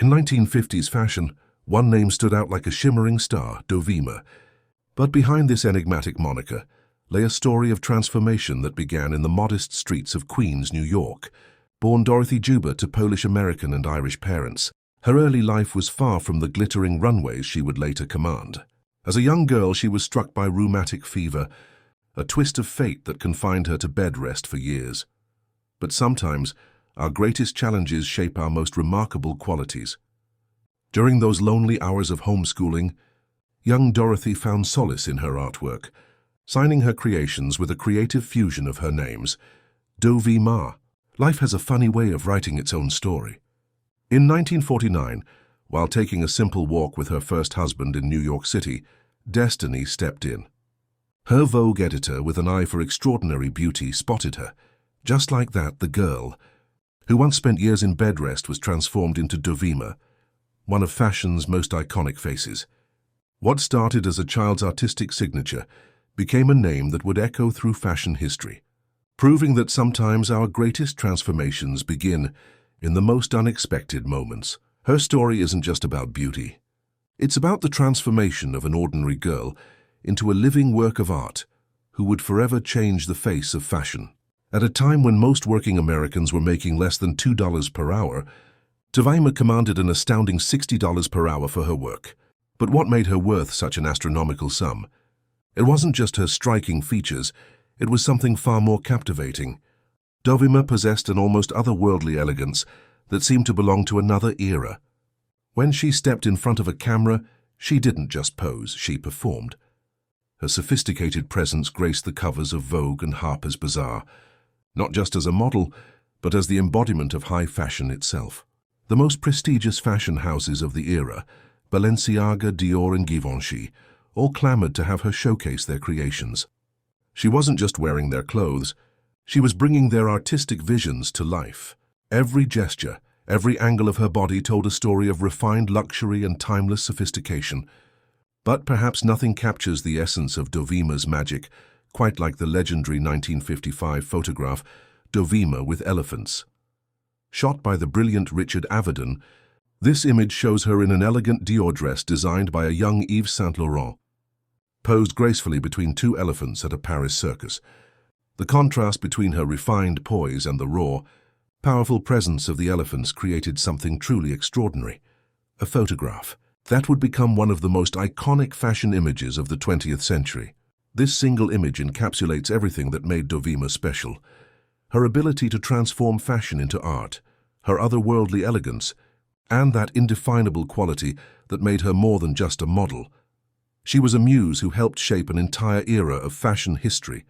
In 1950s fashion, one name stood out like a shimmering star, Dovima. But behind this enigmatic moniker lay a story of transformation that began in the modest streets of Queens, New York. Born Dorothy Juba to Polish-American and Irish parents, her early life was far from the glittering runways she would later command. As a young girl, she was struck by rheumatic fever, a twist of fate that confined her to bed rest for years. But sometimes, our greatest challenges shape our most remarkable qualities. During those lonely hours of homeschooling, young Dorothy found solace in her artwork, signing her creations with a creative fusion of her names, Dovima. Life has a funny way of writing its own story. In 1949, while taking a simple walk with her first husband in New York City, destiny stepped in. Her Vogue editor, with an eye for extraordinary beauty, spotted her. Just like that, the girl, who once spent years in bed rest, was transformed into Dovima, one of fashion's most iconic faces. What started as a child's artistic signature became a name that would echo through fashion history, proving that sometimes our greatest transformations begin in the most unexpected moments. Her story isn't just about beauty. It's about the transformation of an ordinary girl into a living work of art who would forever change the face of fashion. At a time when most working Americans were making less than $2 per hour, Dovima commanded an astounding $60 per hour for her work. But what made her worth such an astronomical sum? It wasn't just her striking features, it was something far more captivating. Dovima possessed an almost otherworldly elegance that seemed to belong to another era. When she stepped in front of a camera, she didn't just pose, she performed. Her sophisticated presence graced the covers of Vogue and Harper's Bazaar, not just as a model, but as the embodiment of high fashion itself. The most prestigious fashion houses of the era, Balenciaga, Dior and Givenchy, all clamored to have her showcase their creations. She wasn't just wearing their clothes, she was bringing their artistic visions to life. Every gesture, every angle of her body told a story of refined luxury and timeless sophistication. But perhaps nothing captures the essence of Dovima's magic quite like the legendary 1955 photograph, Dovima with Elephants. Shot by the brilliant Richard Avedon, this image shows her in an elegant Dior dress designed by a young Yves Saint Laurent, posed gracefully between two elephants at a Paris circus. The contrast between her refined poise and the raw, powerful presence of the elephants created something truly extraordinary. A photograph that would become one of the most iconic fashion images of the 20th century. This single image encapsulates everything that made Dovima special: her ability to transform fashion into art, her otherworldly elegance, and that indefinable quality that made her more than just a model. She was a muse who helped shape an entire era of fashion history.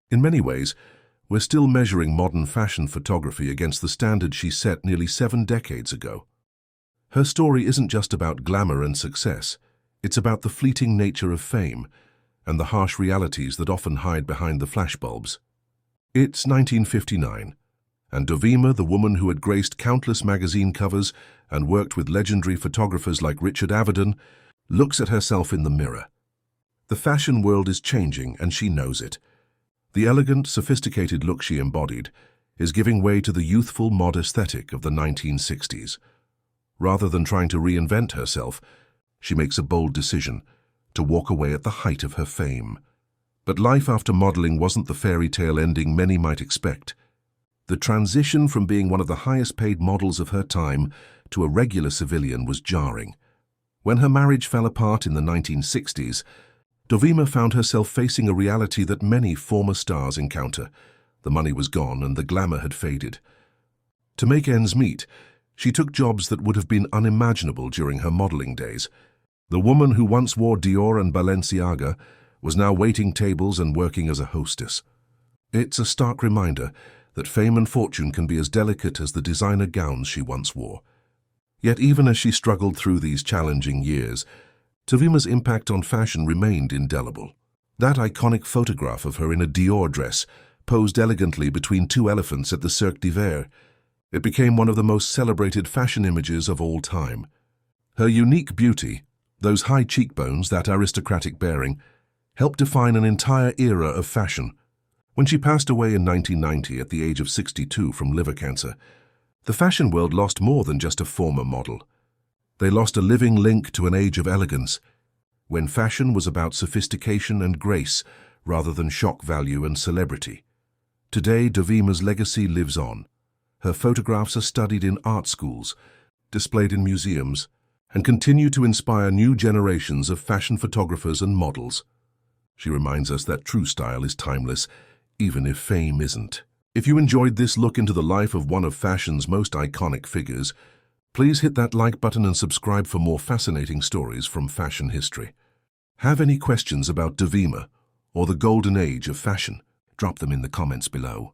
In many ways, we're still measuring modern fashion photography against the standard she set nearly 7 decades ago. Her story isn't just about glamour and success, it's about the fleeting nature of fame and the harsh realities that often hide behind the flashbulbs. It's 1959, and Dovima, the woman who had graced countless magazine covers and worked with legendary photographers like Richard Avedon, looks at herself in the mirror. The fashion world is changing, and she knows it. The elegant, sophisticated look she embodied is giving way to the youthful, mod aesthetic of the 1960s. Rather than trying to reinvent herself, she makes a bold decision to walk away at the height of her fame. But life after modeling wasn't the fairy tale ending many might expect. The transition from being one of the highest-paid models of her time to a regular civilian was jarring. When her marriage fell apart in the 1960s, Dovima found herself facing a reality that many former stars encounter. The money was gone and the glamour had faded. To make ends meet, she took jobs that would have been unimaginable during her modeling days. The woman who once wore Dior and Balenciaga was now waiting tables and working as a hostess. It's a stark reminder that fame and fortune can be as delicate as the designer gowns she once wore. Yet even as she struggled through these challenging years, Dovima's impact on fashion remained indelible. That iconic photograph of her in a Dior dress, posed elegantly between two elephants at the Cirque d'Hiver, it became one of the most celebrated fashion images of all time. Her unique beauty, those high cheekbones, that aristocratic bearing, helped define an entire era of fashion. When she passed away in 1990 at the age of 62 from liver cancer, the fashion world lost more than just a former model. They lost a living link to an age of elegance, when fashion was about sophistication and grace rather than shock value and celebrity. Today, Dovima's legacy lives on. Her photographs are studied in art schools, displayed in museums, and continue to inspire new generations of fashion photographers and models. She reminds us that true style is timeless, even if fame isn't. If you enjoyed this look into the life of one of fashion's most iconic figures, please hit that like button and subscribe for more fascinating stories from fashion history. Have any questions about Dovima or the golden age of fashion? Drop them in the comments below.